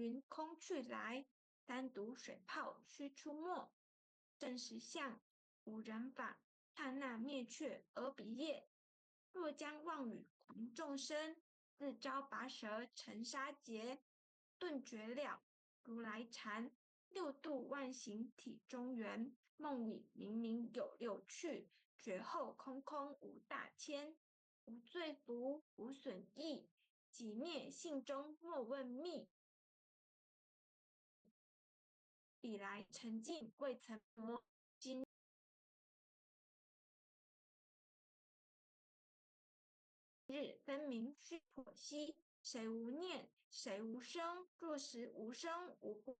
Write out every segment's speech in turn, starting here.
云空去来，单独水泡须出没。正实相，无人法，刹那灭却而彼业。若将妄语狂众生，自招拔舌成杀劫。顿觉了，如来禅，六度万行体中圆。梦里明明有六趣，觉后空空无大千。无罪福，无损益，己灭性中莫问密。彼来沉静未曾磨，今日分明须剖析。谁无念，谁无生？若实无生无不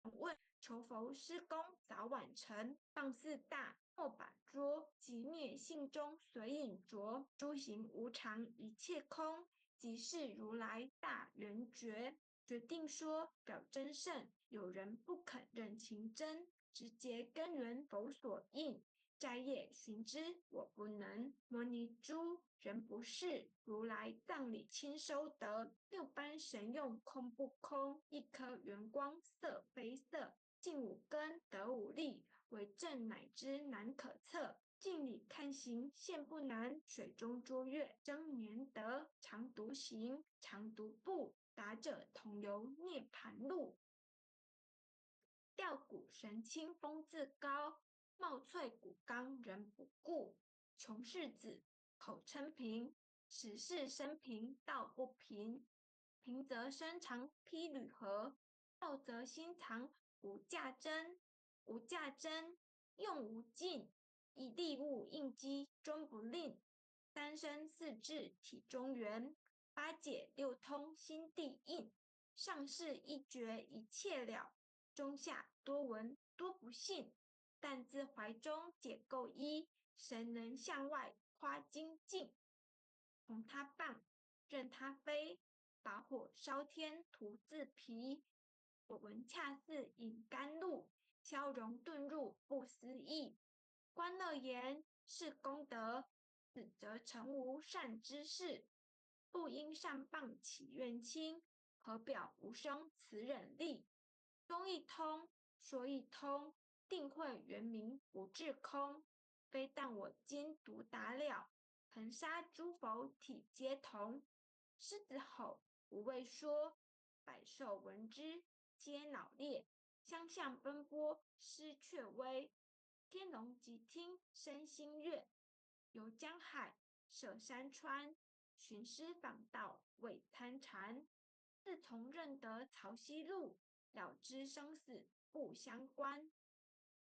问，求佛施功早晚成。放肆大，莫把捉，即灭性中随影着。诸行无常，一切空，即是如来大圆觉。决定说表真圣，有人不肯认情真，直接根源佛所应。摘叶寻之，我不能。摩尼珠，人不是。如来藏里亲收得。六般神用空不空？一颗圆光色非色。尽五根得五力，为正乃知难可测。镜里看形现不难，水中捉月争年得。常独行，常独步，达者同游涅盘路。吊骨神清风自高，貌翠骨刚人不顾。穷士子，口称平，实是生平道不平。平则身长披履合，道则心藏无价珍。无价珍，用无尽，以利物应机终不吝。三生四智体中圆，八解六通心地应。上士一觉一切了，中下多闻多不信。但自怀中解垢衣，谁能向外夸精进？从他棒，任他飞，把火烧天徒自疲。我闻恰似饮甘露，消融遁入不思议。观乐言是功德，此则成无善之事。不因善谤起怨亲，何表无生此忍力？中一通，说一通，定会圆明不至空。非但我今独达了，恒沙诸佛体皆同。狮子吼，无畏说，百兽闻之皆脑裂。相向奔波失却威，天龙即听身心悦。游江海，涉山川，寻师访道未参禅。自从认得曹溪路，了知生死不相关。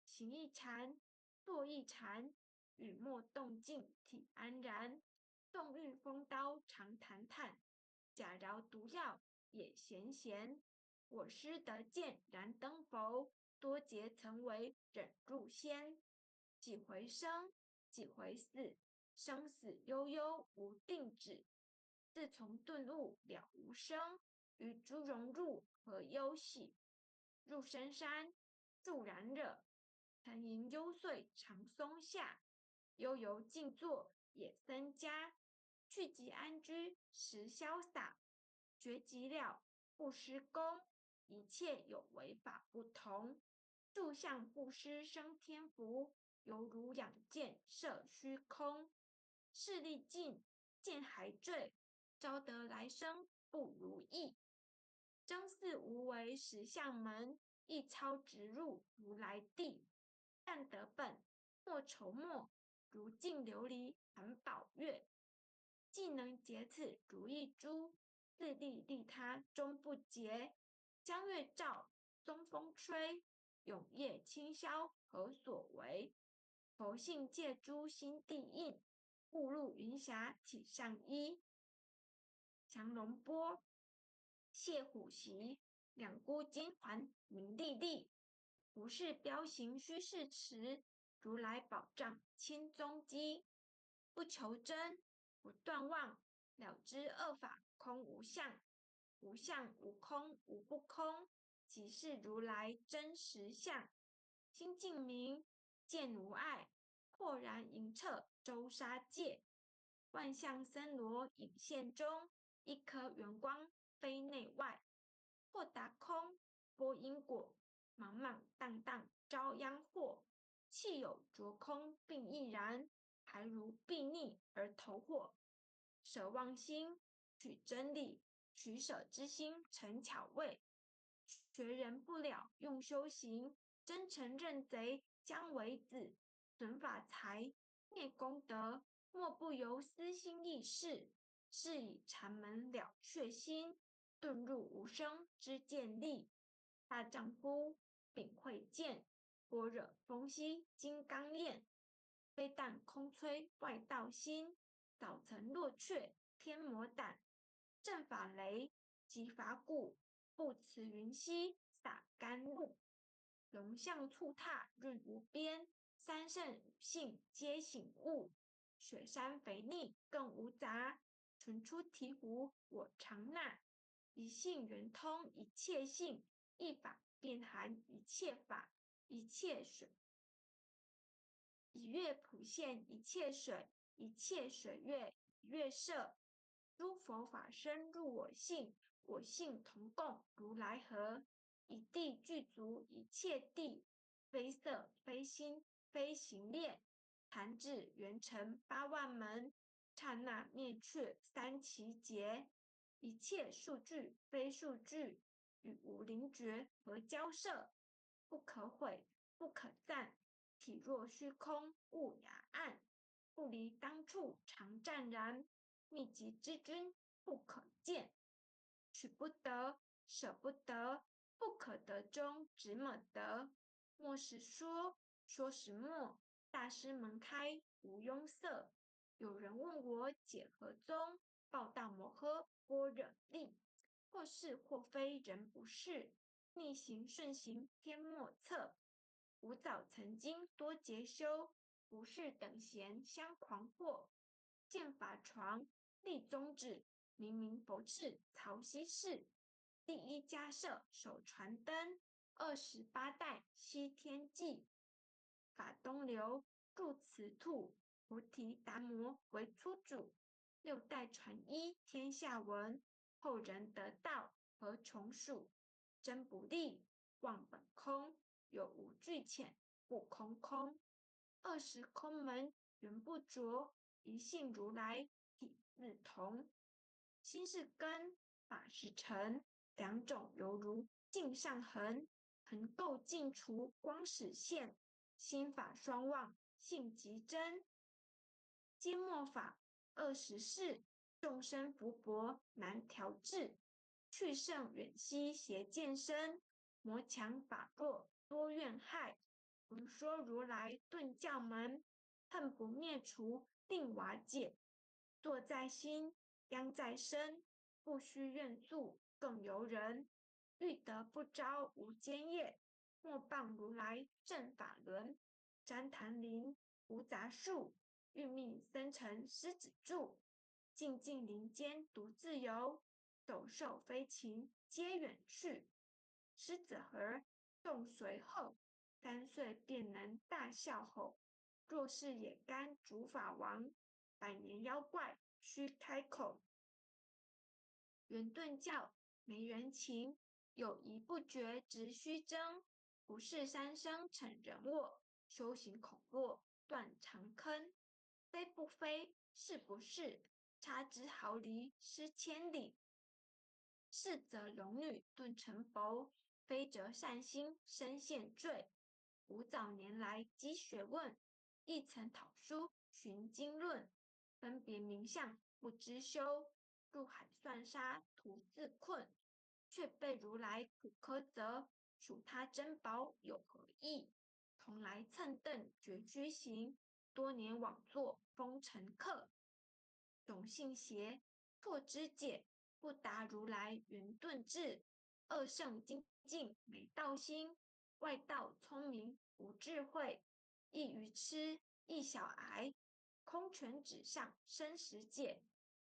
行一禅，坐一禅，语默动静体安然。纵遇风刀常谈谈，假饶毒药也闲闲。我师得见燃灯佛，多劫曾为忍辱仙。几回生，几回死，生死悠悠无定止。自从顿悟了无生，与诸融入何忧喜？入深山助然惹，沉吟幽邃长松下。悠游静坐也僧家，去即安居时潇洒。觉极了不施功，一切有为法不同。住相不施生天福，犹如仰剑射虚空。势力尽，剑还坠，招得来生不如意。争似无为实相门，一操直入如来地。但得本，莫愁莫，如镜琉璃含宝月。既能解此如意珠，自利利他终不竭。江月照，东风吹，永夜清宵何所为？佛性借诸心地应，误入云霞体上衣。降龙波，谢虎袭，两孤金环明历历。不是彪形虚是迟，如来宝藏清踪迹。不求真，不断妄，了知恶法空无相。无相无空无不空，即是如来真实相。心净明，见无碍，豁然迎彻周沙界。万象森罗影现中，一颗圆光非内外。或达空，波因果，茫茫荡荡遭殃祸。气有着空并亦然，还如睥睨而投祸。舍妄心，取真理，取舍之心成巧味。学人不了用修行，真诚认贼将为子。损法财，灭功德，莫不由私心意事。是以禅门了却心，遁入无声之见力。大丈夫秉慧见，般若风息金刚链。非但空摧外道心，早曾落却天魔胆。正法雷，即法鼓，不辞云溪洒甘露。龙象蹴踏润无边，三圣五性皆醒悟。雪山肥腻更无杂，纯出醍醐我常纳。一性圆通一切性，一法遍含一切法。一切水，一月普现一切水，一切水月一月摄。诸佛法身入我性，我性同共如来合。一地具足一切地，非色非心非行练。弹指圆成八万门，刹那灭却三奇劫。一切数据非数据，与无灵觉何交涉？不可毁，不可赞。体若虚空物雅暗，不离当处常湛然。秘籍之君不可见，取不得，舍不得，不可得中只么得。莫使说，说使默。大师门开无庸塞。有人问我解何宗？报道摩诃般若力。或是或非人不是，逆行顺行天莫测。吾早曾经多劫修，不是等闲相狂惑。见法床，立宗旨，明明佛智曹溪氏。第一家舍手传灯，28代西天记。法东流入慈兔，菩提达摩为初祖。6代传一天下闻，后人得道何从数？真不立，忘本空，有无俱浅，不空空。20空门原不着，一性如来体自同。心是根，法是尘，两种犹如镜上痕。痕垢尽除，光始现。心法双旺，性即真。皆末法20事，众生福薄难调治。去圣远兮邪见深，魔强法弱多怨害。闻说如来顿教门，恨不灭除定瓦解。坐在心，殃在身，不须怨诉更由人。欲得不招无间业，莫谤如来正法轮。旃檀林无杂树，欲觅僧尘狮子住。静静林间独自游，走兽飞禽皆远去。狮子和动随后，3岁便能大笑吼。若是野干主法王，百年妖怪须开口。圆顿教没人情，有疑不决直须争。不是三生逞人卧，修行恐落断肠坑。非不非，是不是，差之毫厘失千里。是则龙女顿成佛，非则善心身现罪。吾早年来积学问，亦曾讨书寻经论。分别名相不知修，入海算沙徒自困。却被如来苦苛责，属他珍宝有何益？同来蹭蹬绝居行，多年枉作风尘客。种姓邪，错知解，不达如来圆顿智。二圣精进没道心，外道聪明无智慧。一愚痴，一小癌，空拳指上生死解。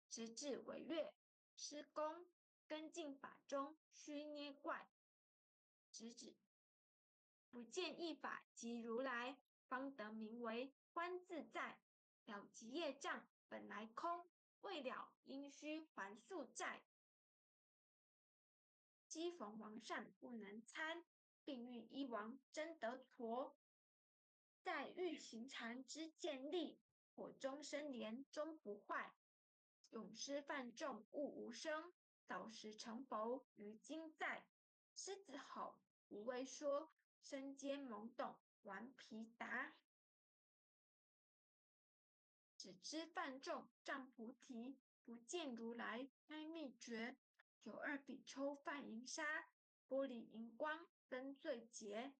直至违越施功，跟进法中须捏怪。直指不见一法即如来，方得名为观自在。了即业障本来空，未了应须还宿债。讥讽王上不能参，并欲依王争得陀。在欲行禅之见立，火中生莲终不坏。咏诗泛众物无声，早时成佛于今在。狮子吼，无畏说，身兼懵懂顽皮答。只知泛众仗菩提，不见如来开秘诀。有二比丘泛银沙，玻璃银光灯最洁。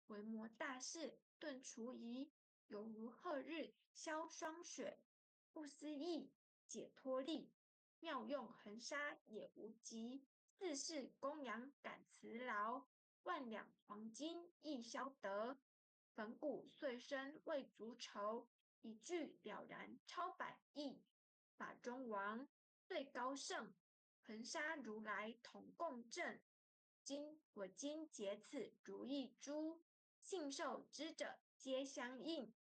维摩大士顿除疑，犹如赫日消霜雪。不思议解脱力，妙用恒沙也无极。自是供养感慈劳，万两黄金亦消得。粉骨碎身未足愁，一句了然超百亿。法中王最高圣，恒沙如来同共振。我今解此如意珠，信受之者皆相应。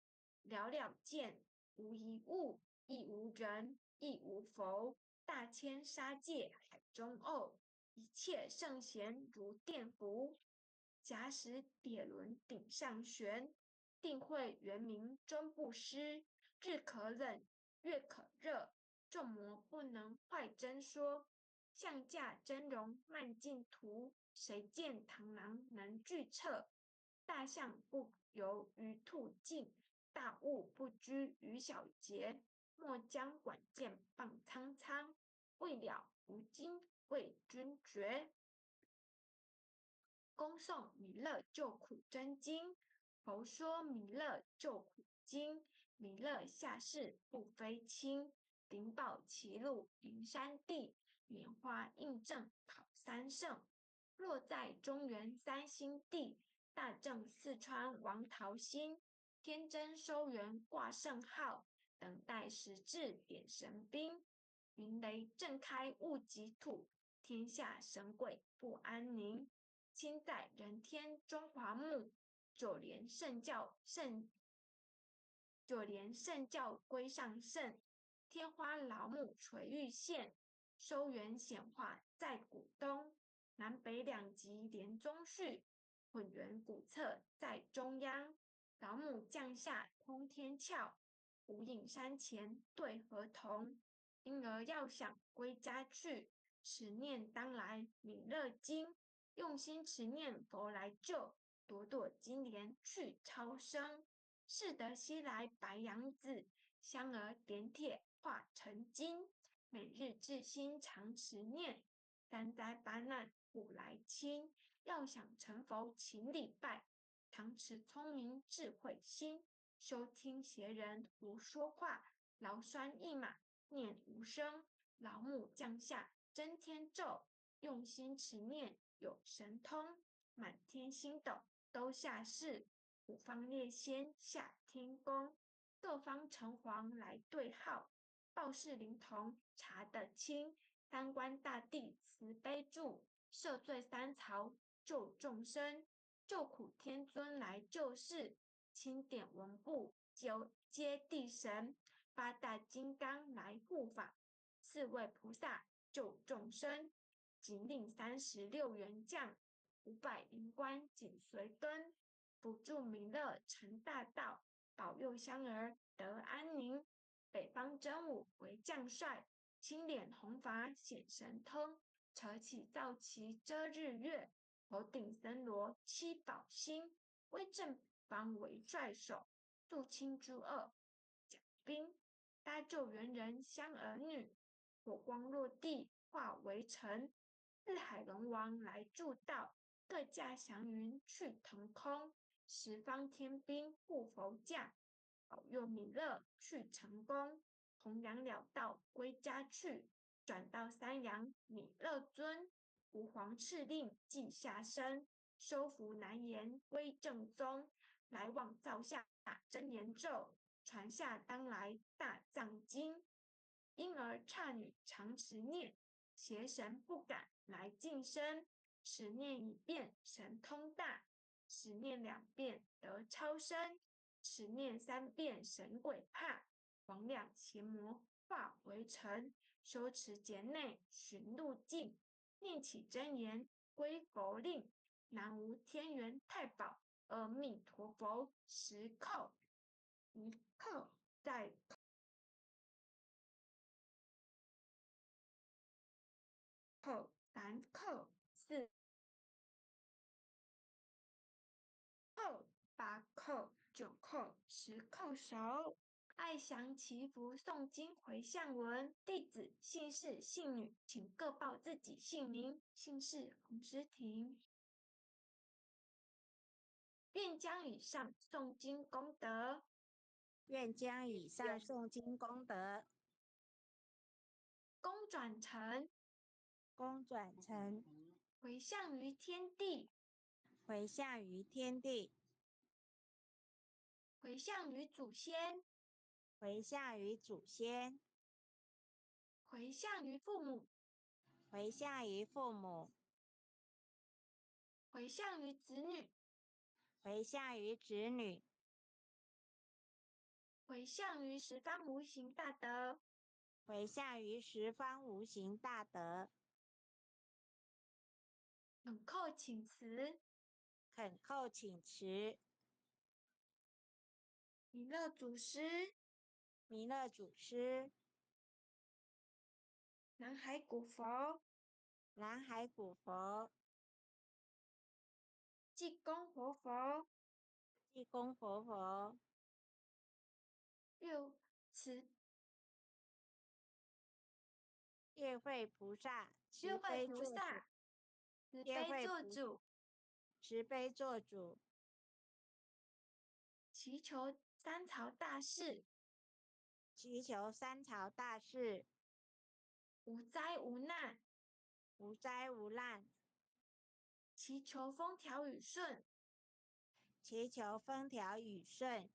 了了见，无一物，亦无人，亦无佛。大千沙界海中偶，一切圣贤如电符。假使铁轮顶上悬，定会圆明终不失。日可冷，月可热，众魔不能坏真说。象驾真容慢镜图，谁见螳螂能拒彻？大象不游于兔径，大物不拘于小节。莫将管见放苍苍，未了吾今为君绝。恭诵弥勒救苦真经。佛说弥勒救苦经，弥勒下世不非轻。灵宝齐鲁灵山地，莲花印证考三圣。若在中原三星地，大正四川王桃心。天真收元挂圣号，等待时至点神兵。云雷震开物极土，天下神鬼不安宁。亲在人天中华木，就连圣教归上圣。天花老木垂玉线，收元显化在古东。南北两极连宗序，混元古册在中央。老母降下通天窍，无影山前对河童。婴儿要想归家去，持念当来弥勒经。用心持念佛来救，朵朵金莲去超生。适得西来白杨子，香儿点铁化成金。每日至心常持念，三灾八难不来侵。要想成佛勤礼拜，常持聪明智慧心。收听邪人胡说话，劳酸一马念无声。老母降下真天咒，用心持念有神通。满天星斗都下世，五方列仙下天宫。各方城隍来对号，报事灵童查得清。三官大帝慈悲助，赦罪三曹救众生。救苦天尊来救世，钦点文部接地神。八大金刚来护法，四位菩萨救众生。仅领36员将，500灵官紧随跟。辅助弥勒成大道，保佑香儿得安宁。北方真武为将帅，青脸红发显神通。扯起皂旗遮日月，头顶森罗七宝星。威震方为帅首，肃清诸恶讲兵。搭救猿人香儿女，火光落地化为尘。四海龙王来助道，各驾祥云去腾空。十方天兵护佛驾，保佑弥勒去成功。弘扬了道归家去，转到三阳弥勒尊。吾皇敕令记下身，收服难言归正宗。来往造下真言咒，传下当来大藏经。婴儿刹女常持念，邪神不敢来近身。持念一遍神通大，持念2遍得超生。持念3遍神鬼怕，魍魉邪魔化为尘。修持劫内寻路径，念起真言归佛令，南无天元太保阿弥陀佛。10叩，1叩，再叩3叩4叩8叩9叩10叩手。爱祥祈福诵经回向文，弟子姓氏姓女，请各报自己姓名。姓氏洪诗婷。愿将以上诵经功德，愿将以上诵经功德功转成，功转成，回向于天地，回向于天地，回向于祖先，回向于祖先，回向于父母，回向于父母，回向于子女，回向于子女，回向于十方无形大德。回向于十方无形大德。恳叩请辞，恳叩请辞，弥勒祖师，弥勒祖师，南海古佛，南海古佛，济公活佛，济公活佛，月慈月慧菩萨，月慧慈悲做主，菩萨，慈月悲慧菩萨，做主，慈悲做主，祈求三朝大事祈求三朝大事，无灾无难，无灾无难，祈求风调雨顺，祈求风调雨顺，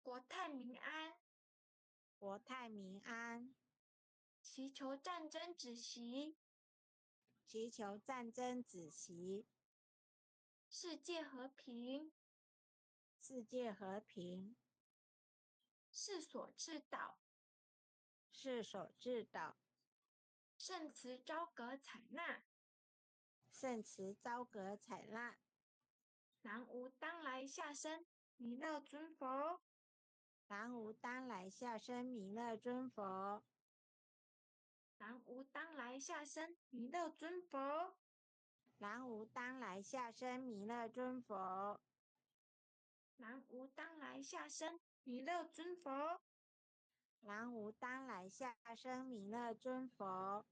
国泰民安，国泰民安，祈求战争止息，祈求战争止息，世界和平，世界和平，世所至导，世所至导，圣慈昭阁采纳。圣慈昭阁采纳。南无当来下生弥勒尊佛，南无当来下生弥勒尊佛，南无当来下生弥勒尊佛，南无当来下生弥勒尊佛，南无当来下生弥勒尊佛。南无当来下生弥勒尊佛。